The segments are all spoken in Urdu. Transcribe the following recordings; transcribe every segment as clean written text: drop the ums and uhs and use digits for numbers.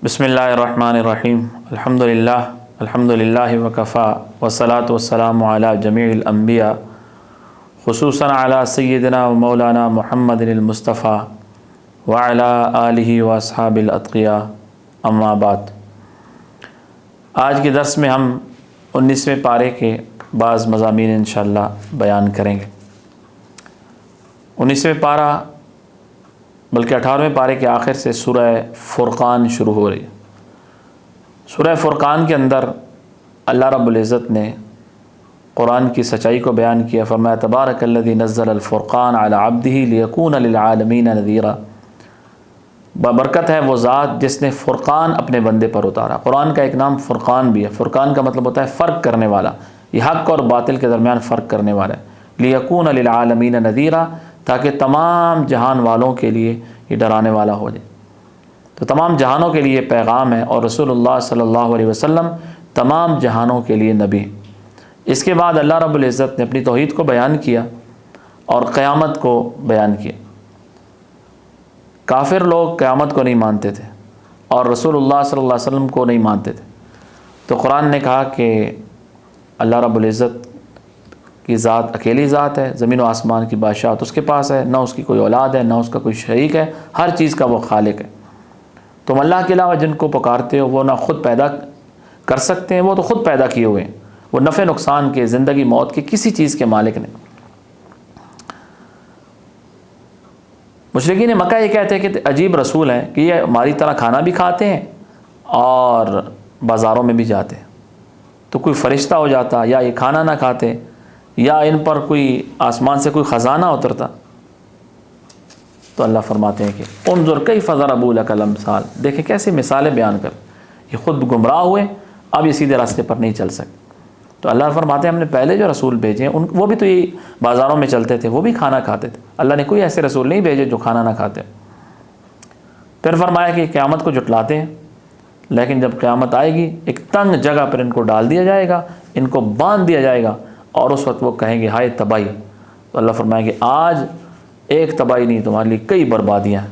بسم اللہ الرحمن الرحیم الحمد للہ وکفا والصلاة والسلام علی جمیع الانبیاء خصوصاً علی سیدنا و مولانا محمد المصطفیٰ وعلی آلہ و اصحاب الاتقیاء اما بعد۔ آج کے درس میں ہم 19ویں پارے کے بعض مضامین انشاءاللہ بیان کریں گے۔ 19ویں پارہ بلکہ 18ویں پارے کے آخر سے سورہ فرقان شروع ہو رہی ہے۔ سورہ فرقان کے اندر اللہ رب العزت نے قرآن کی سچائی کو بیان کیا، فرمایا تبارک الذی نزل الفرقان علی عبدہ لیکون للعالمین نذیرا۔ بابرکت ہے وہ ذات جس نے فرقان اپنے بندے پر اتارا۔ قرآن کا ایک نام فرقان بھی ہے۔ فرقان کا مطلب ہوتا ہے فرق کرنے والا، یہ حق اور باطل کے درمیان فرق کرنے والا ہے۔ لیکون للعالمین نذیرا، تاکہ تمام جہان والوں کے لیے یہ ڈرانے والا ہو جائے۔ تو تمام جہانوں کے لیے پیغام ہے، اور رسول اللہ صلی اللہ علیہ وسلم تمام جہانوں کے لیے نبی۔ اس کے بعد اللہ رب العزت نے اپنی توحید کو بیان کیا اور قیامت کو بیان کیا۔ کافر لوگ قیامت کو نہیں مانتے تھے اور رسول اللہ صلی اللہ علیہ وسلم کو نہیں مانتے تھے، تو قرآن نے کہا کہ اللہ رب العزت کی ذات اکیلی ذات ہے، زمین و آسمان کی بادشاہت اس کے پاس ہے، نہ اس کی کوئی اولاد ہے، نہ اس کا کوئی شریک ہے، ہر چیز کا وہ خالق ہے۔ تم اللہ کے علاوہ جن کو پکارتے ہو وہ نہ خود پیدا کر سکتے ہیں، وہ تو خود پیدا کیے ہوئے ہیں، وہ نفع نقصان کے، زندگی موت کے، کسی چیز کے مالک نہیں۔ مشرکین مکہ یہ کہتے ہیں کہ عجیب رسول ہیں کہ یہ ہماری طرح کھانا بھی کھاتے ہیں اور بازاروں میں بھی جاتے ہیں، تو کوئی فرشتہ ہو جاتا یا یہ کھانا نہ کھاتے یا ان پر کوئی آسمان سے کوئی خزانہ اترتا۔ تو اللہ فرماتے ہیں کہ انظر کیف ضربوا لک الامثال، دیکھیں کیسے مثالیں بیان کر، یہ خود گمراہ ہوئے، اب یہ سیدھے راستے پر نہیں چل سکتے۔ تو اللہ فرماتے ہیں ہم نے پہلے جو رسول بھیجے ہیں وہ بھی تو یہ بازاروں میں چلتے تھے، وہ بھی کھانا کھاتے تھے، اللہ نے کوئی ایسے رسول نہیں بھیجے جو کھانا نہ کھاتے۔ پھر فرمایا کہ قیامت کو جھٹلاتے ہیں، لیکن جب قیامت آئے گی ایک تنگ جگہ پر ان کو ڈال دیا جائے گا، ان کو باندھ دیا جائے گا، اور اس وقت وہ کہیں گے ہائے تباہی۔ تو اللہ فرمائے کہ آج ایک تباہی نہیں، تمہارے لیے کئی بربادیاں ہیں،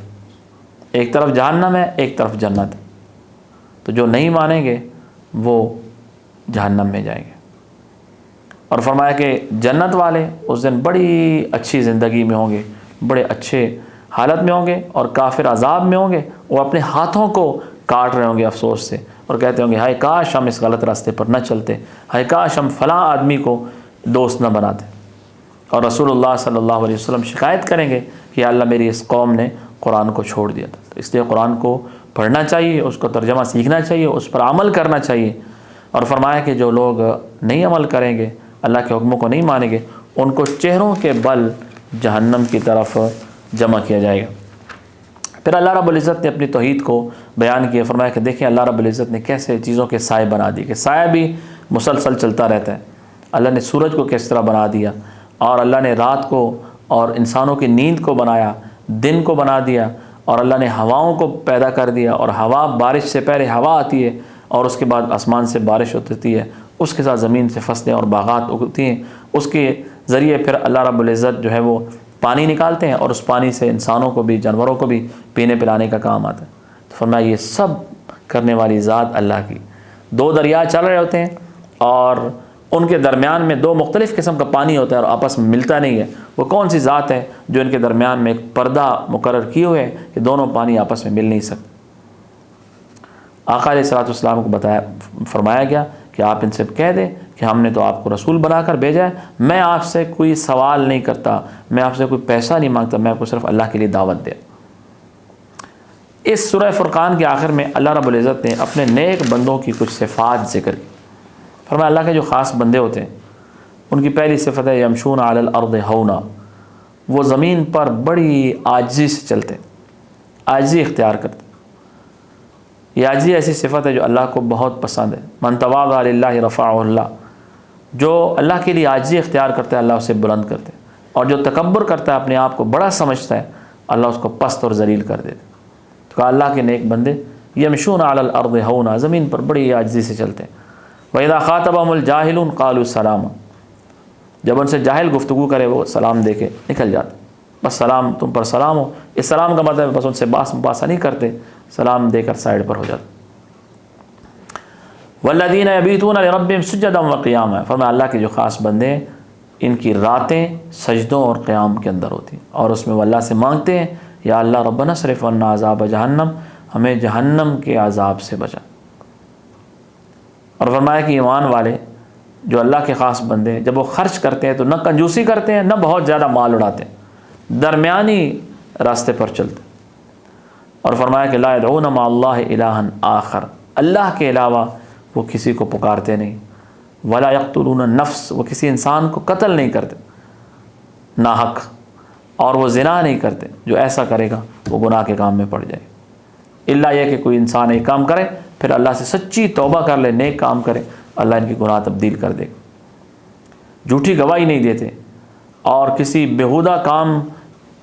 ایک طرف جہنم ہے، ایک طرف جنت ہے۔ تو جو نہیں مانیں گے وہ جہنم میں جائیں گے۔ اور فرمایا کہ جنت والے اس دن بڑی اچھی زندگی میں ہوں گے، بڑے اچھے حالت میں ہوں گے، اور کافر عذاب میں ہوں گے، وہ اپنے ہاتھوں کو کاٹ رہے ہوں گے افسوس سے، اور کہتے ہوں گے ہائے کاش ہم اس غلط راستے پر نہ چلتے، ہائے کاش ہم فلاں آدمی کو دوست نہ بناتے۔ اور رسول اللہ صلی اللہ علیہ وسلم شکایت کریں گے کہ یا اللہ میری اس قوم نے قرآن کو چھوڑ دیا تھا۔ تو اس لیے قرآن کو پڑھنا چاہیے، اس کو ترجمہ سیکھنا چاہیے، اس پر عمل کرنا چاہیے۔ اور فرمایا کہ جو لوگ نہیں عمل کریں گے، اللہ کے حکموں کو نہیں مانیں گے، ان کو چہروں کے بل جہنم کی طرف جمع کیا جائے گا۔ پھر اللہ رب العزت نے اپنی توحید کو بیان کیا، فرمایا کہ دیکھیں اللہ رب العزت نے کیسے چیزوں کے سائے بنا دیے، کہ سایہ بھی مسلسل چلتا رہتا ہے۔ اللہ نے سورج کو کس طرح بنا دیا، اور اللہ نے رات کو اور انسانوں کی نیند کو بنایا، دن کو بنا دیا، اور اللہ نے ہواؤں کو پیدا کر دیا، اور ہوا بارش سے پہلے ہوا آتی ہے اور اس کے بعد آسمان سے بارش ہوتی ہے، اس کے ساتھ زمین سے فصلیں اور باغات اگتی ہیں، اس کے ذریعے پھر اللہ رب العزت جو ہے وہ پانی نکالتے ہیں، اور اس پانی سے انسانوں کو بھی جانوروں کو بھی پینے پلانے کا کام آتا ہے۔ تو فرمایا یہ سب کرنے والی ذات اللہ کی۔ دو دریا چل رہے ہوتے ہیں اور ان کے درمیان میں دو مختلف قسم کا پانی ہوتا ہے اور آپس میں ملتا نہیں ہے، وہ کون سی ذات ہے جو ان کے درمیان میں ایک پردہ مقرر کیے ہوئے ہے کہ دونوں پانی آپس میں مل نہیں سکتے۔ آقا علیہ الصلوۃ والسلام کو فرمایا گیا کہ آپ ان سے کہہ دیں کہ ہم نے تو آپ کو رسول بنا کر بھیجا ہے، میں آپ سے کوئی سوال نہیں کرتا، میں آپ سے کوئی پیسہ نہیں مانگتا، میں آپ کو صرف اللہ کے لیے دعوت دے۔ اس سورہ فرقان کے آخر میں اللہ رب العزت نے اپنے نیک بندوں کی کچھ صفات ذکر کی۔ فرمایا اللہ کے جو خاص بندے ہوتے ہیں ان کی پہلی صفت ہے یمشون علی الارض ہونا، وہ زمین پر بڑی عاجزی سے چلتے ہیں، عاجزی اختیار کرتے ہیں۔ یہ عاجزی ایسی صفت ہے جو اللہ کو بہت پسند ہے۔ من تواضع للہ رفعہ اللہ، جو اللہ کے لیے عاجزی اختیار کرتا ہے اللہ اسے بلند کرتے ہیں، اور جو تکبر کرتا ہے اپنے آپ کو بڑا سمجھتا ہے اللہ اس کو پست اور ذلیل کر دیتے ہیں۔ تو کہا اللہ کے نیک بندے یمشون علی الارض ہونا، زمین پر بڑی عاجزی سے چلتے ہیں۔ وَإِذَا خَاطَبَهُمُ الْجَاهِلُونَ قَالُوا سَلَامًا، جب ان سے جاہل گفتگو کرے وہ سلام دے کے نکل جاتے، بس سلام تم پر سلام ہو۔ اس سلام کا مطلب بس ان سے باس مباحثہ نہیں کرتے، سلام دے کر سائڈ پر ہو جاتے۔ والذین یبیتون لربہم سجدا وقیاما، فرمایا اللہ کے جو خاص بندے ہیں ان کی راتیں سجدوں اور قیام کے اندر ہوتی ہیں، اور اس میں وہ اللہ سے مانگتے ہیں یا اللہ ربنا اصرف عنا عذاب جہنم، ہمیں جہنم کے عذاب سے بچا۔ اور فرمایا کہ ایمان والے جو اللہ کے خاص بندے ہیں جب وہ خرچ کرتے ہیں تو نہ کنجوسی کرتے ہیں نہ بہت زیادہ مال اڑاتے ہیں، درمیانی راستے پر چلتے ہیں۔ اور فرمایا کہ لا يدعون مع اللہ الہا آخر، اللہ کے علاوہ وہ کسی کو پکارتے نہیں، ولا یقتلون النفس، وہ کسی انسان کو قتل نہیں کرتے ناحق، اور وہ زنا نہیں کرتے، جو ایسا کرے گا وہ گناہ کے کام میں پڑ جائے، الا یہ کہ کوئی انسان ایک کام کرے پھر اللہ سے سچی توبہ کر لے، نیک کام کرے، اللہ ان کی گناہ تبدیل کر دے گا۔ جھوٹی گواہی نہیں دیتے، اور کسی بیہودہ کام،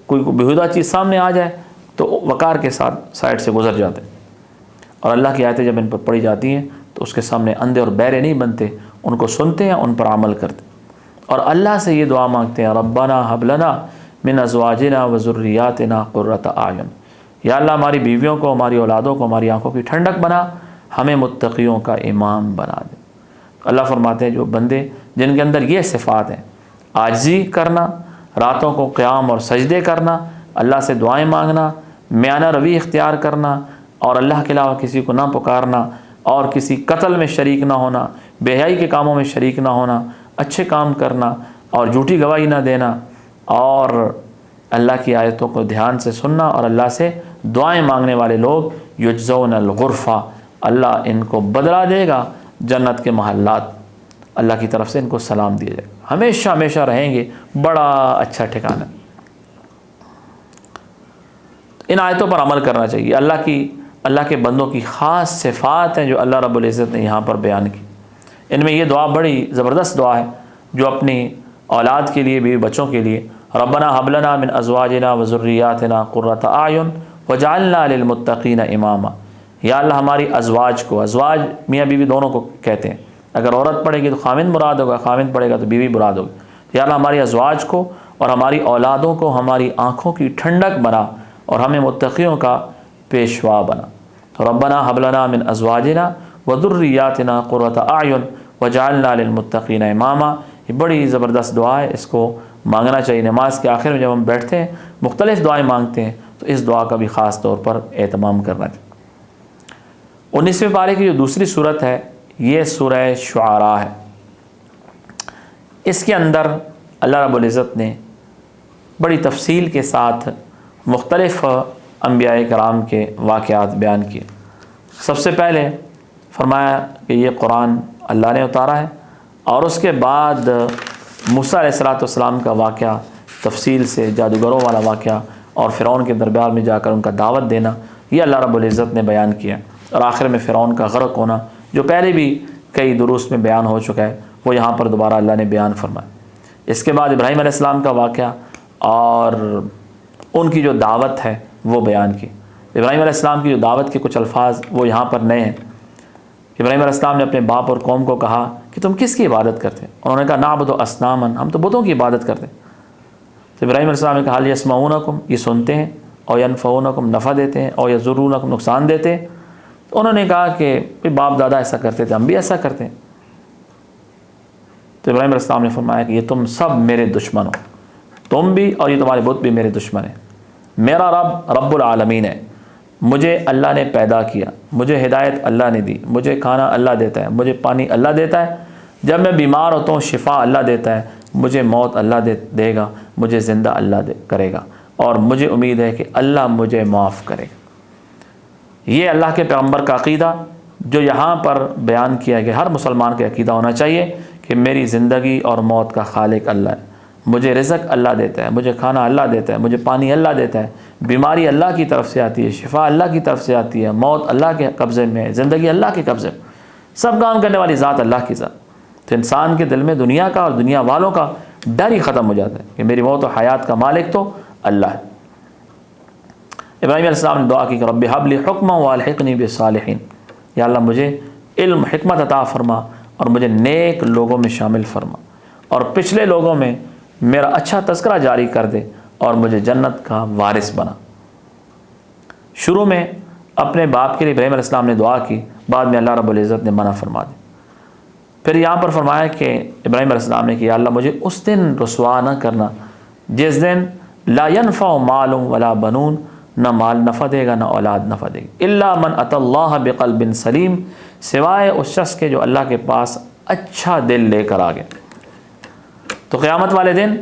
کوئی بیہودہ چیز سامنے آ جائے تو وقار کے ساتھ سائڈ سے گزر جاتے، اور اللہ کی آیتیں جب ان پر پڑھی جاتی ہیں تو اس کے سامنے اندھے اور بہرے نہیں بنتے، ان کو سنتے ہیں، ان پر عمل کرتے، اور اللہ سے یہ دعا مانگتے ہیں ربنا ہب لنا من ازواجنا وذریاتنا قرۃ اعین، یا اللہ ہماری بیویوں کو، ہماری اولادوں کو ہماری آنکھوں کی ٹھنڈک بنا، ہمیں متقیوں کا امام بنا دے۔ اللہ فرماتے ہیں جو بندے جن کے اندر یہ صفات ہیں، عاجزی کرنا، راتوں کو قیام اور سجدے کرنا، اللہ سے دعائیں مانگنا، میانہ روی اختیار کرنا، اور اللہ کے علاوہ کسی کو نہ پکارنا، اور کسی قتل میں شریک نہ ہونا، بے حیائی کے کاموں میں شریک نہ ہونا، اچھے کام کرنا اور جھوٹی گواہی نہ دینا، اور اللہ کی آیتوں کو دھیان سے سننا اور اللہ سے دعائیں مانگنے والے لوگ، یجزون الغرفہ، اللہ ان کو بدلہ دے گا جنت کے محلات، اللہ کی طرف سے ان کو سلام دیا جائے گا، ہمیشہ ہمیشہ رہیں گے، بڑا اچھا ٹھکانہ۔ ان آیتوں پر عمل کرنا چاہیے۔ اللہ کے بندوں کی خاص صفات ہیں جو اللہ رب العزت نے یہاں پر بیان کی۔ ان میں یہ دعا بڑی زبردست دعا ہے جو اپنی اولاد کے لیے، بیوی بچوں کے لیے، ربنا هب لنا من ازواجنا وذریاتنا قرۃ اعین وجعلنا للمتقین اماما، یا اللہ ہماری ازواج کو، ازواج میاں بیوی دونوں کو کہتے ہیں، اگر عورت پڑھے گی تو خامند مراد ہوگا، خامند پڑھے گا تو بیوی مراد ہوگی، یا اللہ ہماری ازواج کو اور ہماری اولادوں کو ہماری آنکھوں کی ٹھنڈک بنا اور ہمیں متقیوں کا پیشوا بنا۔ تو ربنا هب لنا من ازواجنا وذریاتنا قرۃ اعین وجعلنا للمتقین اماما، یہ بڑی زبردست دعا ہے، اس کو مانگنا چاہیے۔ نماز کے آخر میں جب ہم بیٹھتے ہیں مختلف دعائیں مانگتے ہیں تو اس دعا کا بھی خاص طور پر اہتمام کرنا چاہیے۔ 19ویں پارے کی جو دوسری صورت ہے یہ سورہ شعراء ہے۔ اس کے اندر اللہ رب العزت نے بڑی تفصیل کے ساتھ مختلف انبیاء کرام کے واقعات بیان کیے۔ سب سے پہلے فرمایا کہ یہ قرآن اللہ نے اتارا ہے، اور اس کے بعد موسیٰ علیہ السلام کا واقعہ تفصیل سے، جادوگروں والا واقعہ اور فرعون کے دربار میں جا کر ان کا دعوت دینا، یہ اللہ رب العزت نے بیان کیا، اور آخر میں فرعون کا غرق ہونا جو پہلے بھی کئی دروس میں بیان ہو چکا ہے، وہ یہاں پر دوبارہ اللہ نے بیان فرمایا۔ اس کے بعد ابراہیم علیہ السلام کا واقعہ اور ان کی جو دعوت ہے وہ بیان کی۔ ابراہیم علیہ السلام کی جو دعوت کے کچھ الفاظ وہ یہاں پر نئے ہیں۔ ابراہیم علیہ السلام نے اپنے باپ اور قوم کو کہا کہ تم کس کی عبادت کرتے ہیں؟ انہوں نے کہا نعبد اصناما، ہم تو بتوں کی عبادت کرتے ہیں۔ تو ابراہیم علیہ السلام نے کہا هل یسمعونکم، یہ سنتے ہیں، اور ینفعونکم، نفع دیتے ہیں، اور یضرونکم، نقصان دیتے ہیں؟ تو انہوں نے کہا کہ باپ دادا ایسا کرتے تھے، ہم بھی ایسا کرتے ہیں۔ تو ابراہیم علیہ السلام نے فرمایا کہ یہ تم سب میرے دشمن ہو، تم بھی اور یہ تمہارے بت بھی میرے دشمن ہیں۔ میرا رب رب العالمین ہے، مجھے اللہ نے پیدا کیا، مجھے ہدایت اللہ نے دی، مجھے کھانا اللہ دیتا ہے، مجھے پانی اللہ دیتا ہے، جب میں بیمار ہوتا ہوں شفا اللہ دیتا ہے، مجھے موت اللہ دے گا، مجھے زندہ اللہ کرے گا، اور مجھے امید ہے کہ اللہ مجھے معاف کرے گا۔ یہ اللہ کے پیغمبر کا عقیدہ جو یہاں پر بیان کیا گیا، ہر مسلمان کا عقیدہ ہونا چاہیے کہ میری زندگی اور موت کا خالق اللہ ہے، مجھے رزق اللہ دیتا ہے، مجھے کھانا اللہ دیتا ہے، مجھے پانی اللہ دیتا ہے، بیماری اللہ کی طرف سے آتی ہے، شفا اللہ کی طرف سے آتی ہے، موت اللہ کے قبضے میں ہے، زندگی اللہ کے قبضے میں، سب کام کرنے والی ذات اللہ کی ذات۔ تو انسان کے دل میں دنیا کا اور دنیا والوں کا ڈر ہی ختم ہو جاتا ہے کہ میری موت و حیات کا مالک تو اللہ ہے۔ ابراہیم علیہ السلام نے دعا کی کہ رب ہب لی حکما والحقنی بالصالحین، یا اللہ مجھے علم حکمت عطا فرما اور مجھے نیک لوگوں میں شامل فرما، اور پچھلے لوگوں میں میرا اچھا تذکرہ جاری کر دے اور مجھے جنت کا وارث بنا۔ شروع میں اپنے باپ کے لیے ابراہیم علیہ السلام نے دعا کی، بعد میں اللہ رب العزت نے منع فرما دی۔ پھر یہاں پر فرمایا کہ ابراہیم علیہ السلام نے کہ یا اللہ مجھے اس دن رسوا نہ کرنا جس دن لا ينفع مال ولا بنون، نہ مال نفع دے گا نہ اولاد نفع دے گی، الا من اتى اللہ بقلب سلیم، سوائے اس شخص کے جو اللہ کے پاس اچھا دل لے کر آ گیا۔ تو قیامت والے دن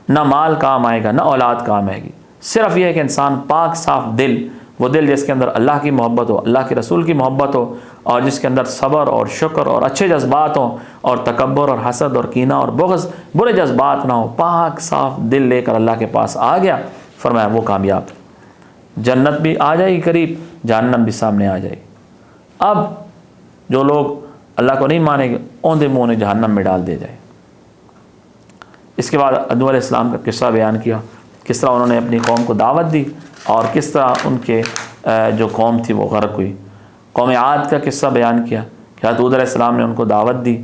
نہ مال کام آئے گا نہ اولاد کام آئے گی، صرف یہ ہے کہ انسان پاک صاف دل، وہ دل جس کے اندر اللہ کی محبت ہو، اللہ کے رسول کی محبت ہو، اور جس کے اندر صبر اور شکر اور اچھے جذبات ہوں، اور تکبر اور حسد اور کینہ اور بغض برے جذبات نہ ہو، پاک صاف دل لے کر اللہ کے پاس آ گیا، فرمایا وہ کامیاب ہے۔ جنت بھی آ جائے گی قریب، جہنم بھی سامنے آ جائے گی۔ اب جو لوگ اللہ کو نہیں مانیں گے اوندے منہ انہیں جہنم میں ڈال دیا جائے۔ اس کے بعد عدو علیہ السلام کا قصہ بیان کیا، کس طرح انہوں نے اپنی قوم کو دعوت دی اور کس طرح ان کے جو قوم تھی وہ غرق ہوئی۔ قوم عاد کا قصہ بیان کیا کہ حضرت ہود علیہ السلام نے ان کو دعوت دی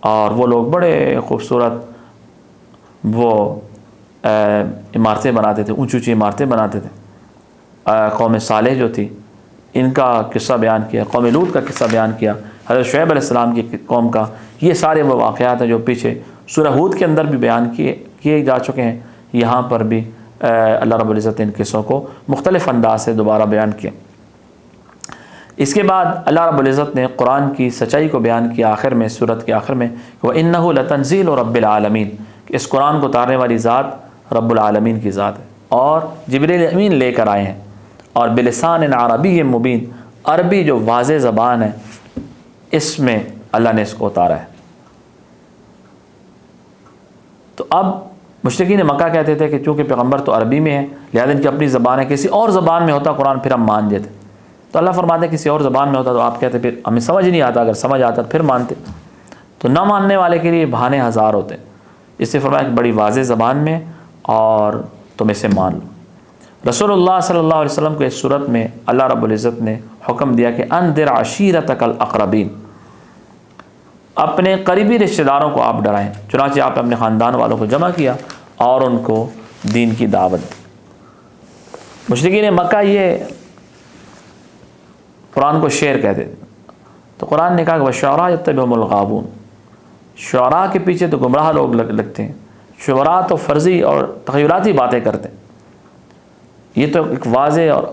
اور وہ لوگ بڑے خوبصورت وہ عمارتیں بناتے تھے، اونچی اونچی عمارتیں بناتے تھے۔ قوم صالح جو تھی ان کا قصہ بیان کیا، قوم لوط کا قصہ بیان کیا، حضرت شعیب علیہ السلام کی قوم کا۔ یہ سارے وہ واقعات ہیں جو پیچھے سورہ ہود کے اندر بھی بیان کیے جا چکے ہیں، یہاں پر بھی اللہ رب العزت نے ان قصوں کو مختلف انداز سے دوبارہ بیان کیا۔ اس کے بعد اللہ رب العزت نے قرآن کی سچائی کو بیان کیا آخر میں، سورت کے آخر میں، وَإِنَّهُ لَتَنزِيلُ رَبِّ الْعَالَمِينَ، کہ اس قرآن کو اتارنے والی ذات رب العالمین کی ذات ہے، اور جبریل امین لے کر آئے ہیں، اور بلسان عربی مبین، عربی جو واضح زبان ہے اس میں اللہ نے اس کو اتارا ہے۔ تو اب مشرکین مکہ کہتے تھے کہ چونکہ پیغمبر تو عربی میں ہے لہذا ان کی اپنی زبان ہے، کسی اور زبان میں ہوتا قرآن پھر ہم مان جاتے۔ تو اللہ فرماتے ہیں کسی اور زبان میں ہوتا تو آپ کہتے پھر ہمیں سمجھ نہیں آتا، اگر سمجھ آتا پھر مانتے۔ تو نہ ماننے والے کے لیے بہانے ہزار ہوتے ہیں، اس سے فرمایا کہ بڑی واضح زبان میں اور تم اسے مان لو۔ رسول اللہ صلی اللہ علیہ وسلم کو اس صورت میں اللہ رب العزت نے حکم دیا کہ انذر عشیرتک الاقربین، اپنے قریبی رشتہ داروں کو آپ ڈرائیں۔ چنانچہ آپ نے اپنے خاندان والوں کو جمع کیا اور ان کو دین کی دعوت دی۔ مشرکین مکہ یہ قرآن کو شعر کہتے تھے، تو قرآن نے کہا کہ وَالشُّعَرَاءُ يَتَّبِعُهُمُ الْغَاوُونَ، شعراء کے پیچھے تو گمراہ لوگ لگتے ہیں، شعراء تو فرضی اور تخیلاتی باتیں کرتے ہیں۔ یہ تو ایک واضح اور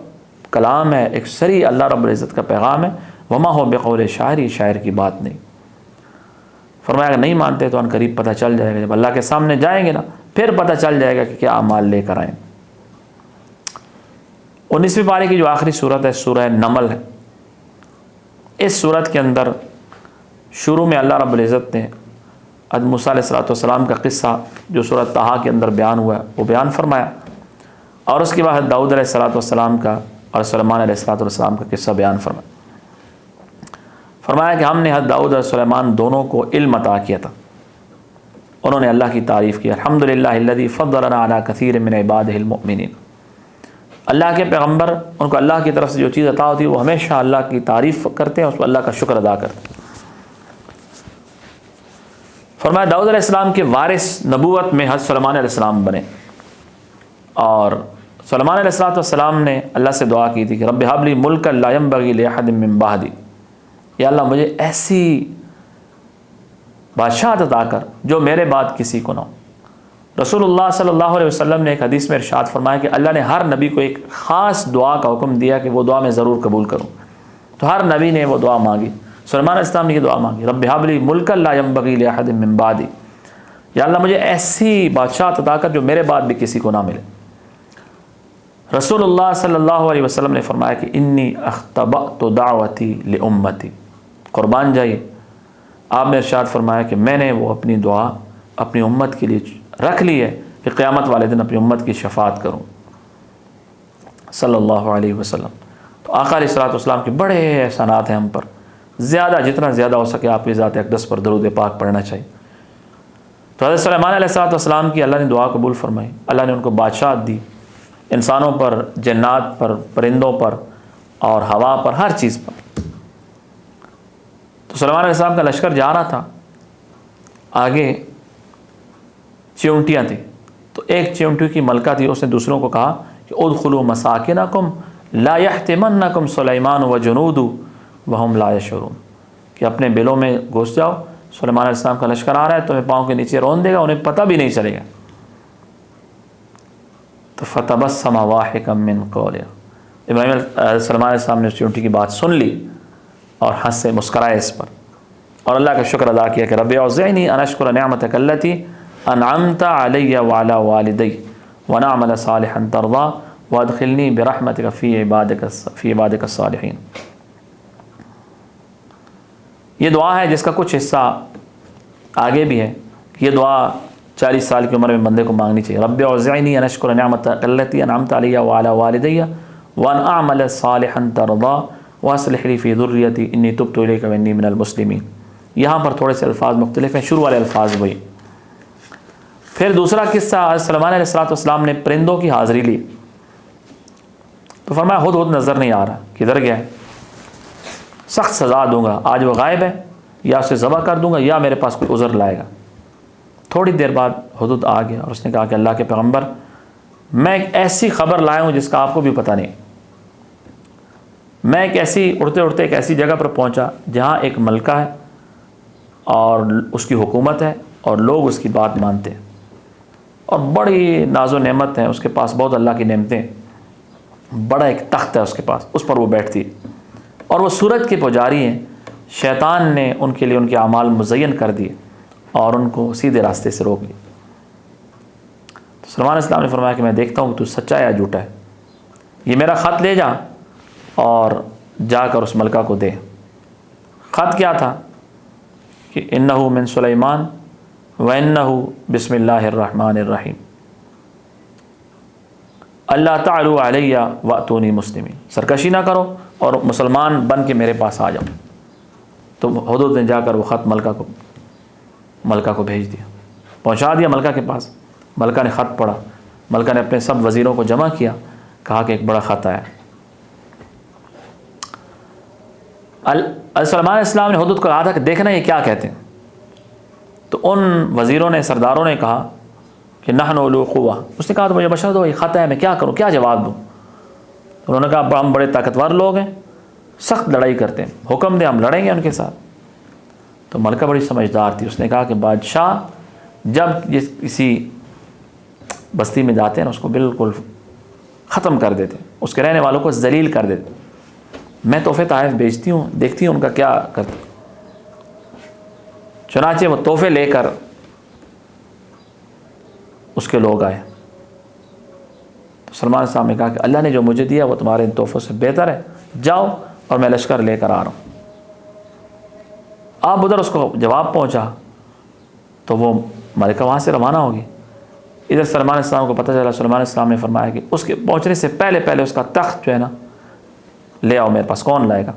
کلام ہے، ایک صریح اللہ رب العزت کا پیغام ہے، وَمَا هُوَ بِقَوْلِ شاعر، شاعر کی بات نہیں۔ فرمایا کہ نہیں مانتے تو ان قریب پتہ چل جائے گا، جب اللہ کے سامنے جائیں گے نا پھر پتہ چل جائے گا کہ کیا اعمال لے کر آئیں۔ 19ویں پارے کی جو آخری صورت ہے سورہ نمل ہے، اس صورت کے اندر شروع میں اللہ رب العزت نے حضرت موسیٰ علیہ السلام کا قصہ جو سورۃ طٰہٰ کے اندر بیان ہوا ہے وہ بیان فرمایا، اور اس کے بعد حضرت داؤد علیہ السلام کا اور سلیمان علیہ السلام کا قصہ بیان فرمایا۔ فرمایا کہ ہم نے حضرت داؤد اور سلیمان دونوں کو علم عطا کیا تھا، انہوں نے اللہ کی تعریف کی، الحمدللہ الذی فضلنا علی کثیر من عبادہ المؤمنین۔ اللہ کے پیغمبر ان کو اللہ کی طرف سے جو چیز عطا ہوتی ہے وہ ہمیشہ اللہ کی تعریف کرتے ہیں، اس پر اللہ کا شکر ادا کرتے ہیں۔ فرمایا داؤد علیہ السلام کے وارث نبوت میں حضرت سلیمان علیہ السلام بنے، اور سلیمان علیہ السلام نے اللہ سے دعا کی تھی کہ رب ھب لی ملکا لا ینبغی لأحد من بعدی، یا اللہ مجھے ایسی بادشاہت عطا کر جو میرے بعد کسی کو نہ ہو۔ رسول اللہ صلی اللہ علیہ وسلم نے ایک حدیث میں ارشاد فرمایا کہ اللہ نے ہر نبی کو ایک خاص دعا کا حکم دیا کہ وہ دعا میں ضرور قبول کروں، تو ہر نبی نے وہ دعا مانگی۔ سلیمان علیہ السلام نے یہ دعا مانگی رب ھب لی ملکا لا ینبغی لأحد من بعدی، یا اللہ مجھے ایسی بادشاہت عطا کر جو میرے بعد بھی کسی کو نہ ملے۔ رسول اللہ صلی اللہ علیہ وسلم نے فرمایا کہ انی اختبأت دعوتی لامتی، قربان جائیے، آپ نے ارشاد فرمایا کہ میں نے وہ اپنی دعا اپنی امت کے لیے رکھ لی ہے کہ قیامت والے دن اپنی امت کی شفاعت کروں، صلی اللہ علیہ وسلم۔ تو آقا علیہ السلام کے بڑے احسانات ہیں ہم پر، زیادہ جتنا زیادہ ہو سکے آپ کی ذات اقدس پر درود پاک پڑھنا چاہیے۔ تو حضرت سلیمان علیہ السلام کی اللہ نے دعا قبول فرمائی، اللہ نے ان کو بادشاہت دی، انسانوں پر، جنات پر، پرندوں پر اور ہوا پر، ہر چیز پر۔ تو سلیمان علیہ السلام کا لشکر جا رہا تھا، آگے چیونٹیاں تھیں، تو ایک چیونٹی کی ملکہ تھی، اس نے دوسروں کو کہا کہ ادخلوا مساکنکم لا یحتمنکم سلیمان وجنود وہم لا یشعرون، کہ اپنے بلوں میں گھس جاؤ، سلیمان علیہ السلام کا لشکر آ رہا ہے، تمہیں پاؤں کے نیچے رون دے گا، انہیں پتہ بھی نہیں چلے گا۔ تو فتبسم ضاحکا من قولہ، ابراہیم سلیمان علیہ السلام نے اس چونٹی کی بات سن لی اور ہنسے مسکرائے اس پر، اور اللہ کا شکر ادا کیا کہ رب اوزعنی ان اشکر نعمتک التی انعمت علی وعلی والدی ونعمل صالحا ترضا وادخلنی برحمتک فی عبادک الصالحین۔ یہ دعا ہے جس کا کچھ حصہ آگے بھی ہے، یہ دعا 40 سال کی عمر میں بندے کو مانگنی چاہیے۔ رب اوزعنی ان اشکر نعمتک التی انعمت علی وعلی والدی وان اعمل صالحا ترضا واصلح لی فی ذریتی انی تبت الیک وانی من المسلمین۔ یہاں پر تھوڑے سے الفاظ مختلف ہیں، شروع والے الفاظ وہی۔ پھر دوسرا قصہ، سلیمان علیہ السلام نے پرندوں کی حاضری لی تو فرمایا ہدہد نظر نہیں آ رہا، کدھر گیا ہے؟ سخت سزا دوں گا، آج وہ غائب ہے، یا اسے ذبح کر دوں گا یا میرے پاس کوئی عذر لائے گا۔ تھوڑی دیر بعد ہدہد آ گیا اور اس نے کہا کہ اللہ کے پیغمبر، میں ایک ایسی خبر لایا ہوں جس کا آپ کو بھی پتہ نہیں۔ میں ایک ایسی اڑتے اڑتے ایک ایسی جگہ پر پہنچا جہاں ایک ملکہ ہے اور اس کی حکومت ہے اور لوگ اس کی بات مانتے ہیں، اور بڑی ناز و نعمت ہیں اس کے پاس، بہت اللہ کی نعمتیں، بڑا ایک تخت ہے اس کے پاس، اس پر وہ بیٹھتی ہے، اور وہ سورج کے پجاری ہیں۔ شیطان نے ان کے لیے ان کے اعمال مزین کر دیے اور ان کو سیدھے راستے سے روک لیا۔ تو سلیمان علیہ السلام نے فرمایا کہ میں دیکھتا ہوں کہ تو سچا ہے یا جھوٹا ہے، یہ میرا خط لے جا اور جا کر اس ملکہ کو دے۔ خط کیا تھا کہ انہو من سلیمان وانہو بسم اللہ الرحمن الرحیم، اللہ تعالی علیہ واتونی مسلمین، سرکشی نہ کرو اور مسلمان بن کے میرے پاس آ جاؤ۔ تو ہدہد نے جا کر وہ خط ملکہ کو بھیج دیا، پہنچا دیا ملکہ کے پاس۔ ملکہ نے خط پڑھا، ملکہ نے اپنے سب وزیروں کو جمع کیا، کہا کہ ایک بڑا خط آیا۔ سلیمان علیہ السلام نے ہدہد کو کہا تھا کہ دیکھنا یہ کیا کہتے ہیں۔ تو ان وزیروں نے، سرداروں نے کہا کہ نحن اولو قوہ، اس نے کہا تو مجھے بشر دو، یہ خط ہے، میں کیا کروں، کیا جواب دوں؟ انہوں نے کہا ہم بڑے طاقتور لوگ ہیں، سخت لڑائی کرتے ہیں، حکم دیں ہم لڑیں گے ان کے ساتھ۔ تو ملکہ بڑی سمجھدار تھی، اس نے کہا کہ بادشاہ جب کسی بستی میں جاتے ہیں نا، اس کو بالکل ختم کر دیتے، اس کے رہنے والوں کو ذلیل کر دیتے۔ میں تحفے تحائف بیچتی ہوں، دیکھتی ہوں ان کا کیا کرتے۔ چنانچہ وہ تحفے لے کر اس کے لوگ آئے۔ تو سلمان صاحب نے کہا کہ اللہ نے جو مجھے دیا وہ تمہارے ان تحفوں سے بہتر ہے، جاؤ اور میں لشکر لے کر آ رہا ہوں۔ آپ ادھر اس کو جواب پہنچا تو وہ ملکہ وہاں سے روانہ ہوگی۔ ادھر سلمان علیہ السلام کو پتہ چلا، سلمان علیہ السلام نے فرمایا کہ اس کے پہنچنے سے پہلے اس کا تخت جو ہے نا لے آؤ میرے پاس، کون لائے گا؟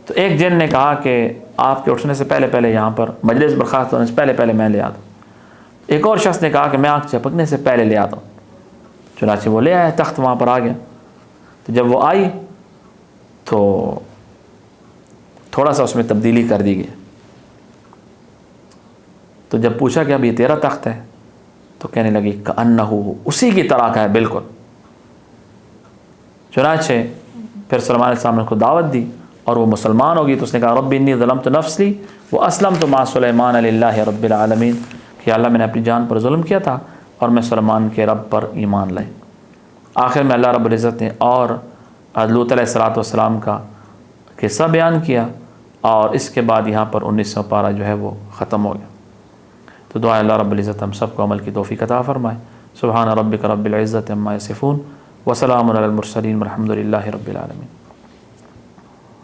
تو ایک جن نے کہا کہ آپ کے اٹھنے سے پہلے یہاں پر مجلس برخاست ہونے سے پہلے میں لے آتا ہوں۔ ایک اور شخص نے کہا کہ میں آنکھ چپکنے سے پہلے لے آتا ہوں۔ چنانچہ وہ لے آیا، تخت وہاں پر آ گیا۔ تو جب وہ آئی تو تھوڑا سا اس میں تبدیلی کر دی گئی۔ تو جب پوچھا کہ اب یہ تیرا تخت ہے تو کہنے لگی کأنہ، اسی کی طرح کا ہے بالکل۔ چنانچہ پھر سلمان علیہ السلام نے کو دعوت دی اور وہ مسلمان ہوگی، تو اس نے کہا رب انی ظلمت نفسی واسلمت مع سلیمان للہ رب العالمین، کہ اللہ میں نے اپنی جان پر ظلم کیا تھا اور میں سلیمان کے رب پر ایمان لائے۔ آخر میں اللہ رب العزت نے اور لوط علیہ السلام کا قصہ بیان کیا، اور اس کے بعد یہاں پر 19واں پارہ جو ہے وہ ختم ہو گیا۔ تو دعا اللہ رب العزت ہم سب کو عمل کی توفیق عطا فرمائے۔ سبحان ربک رب العزت عما یصفون وسلام علی المرسلین والحمد للہ رب العالمین۔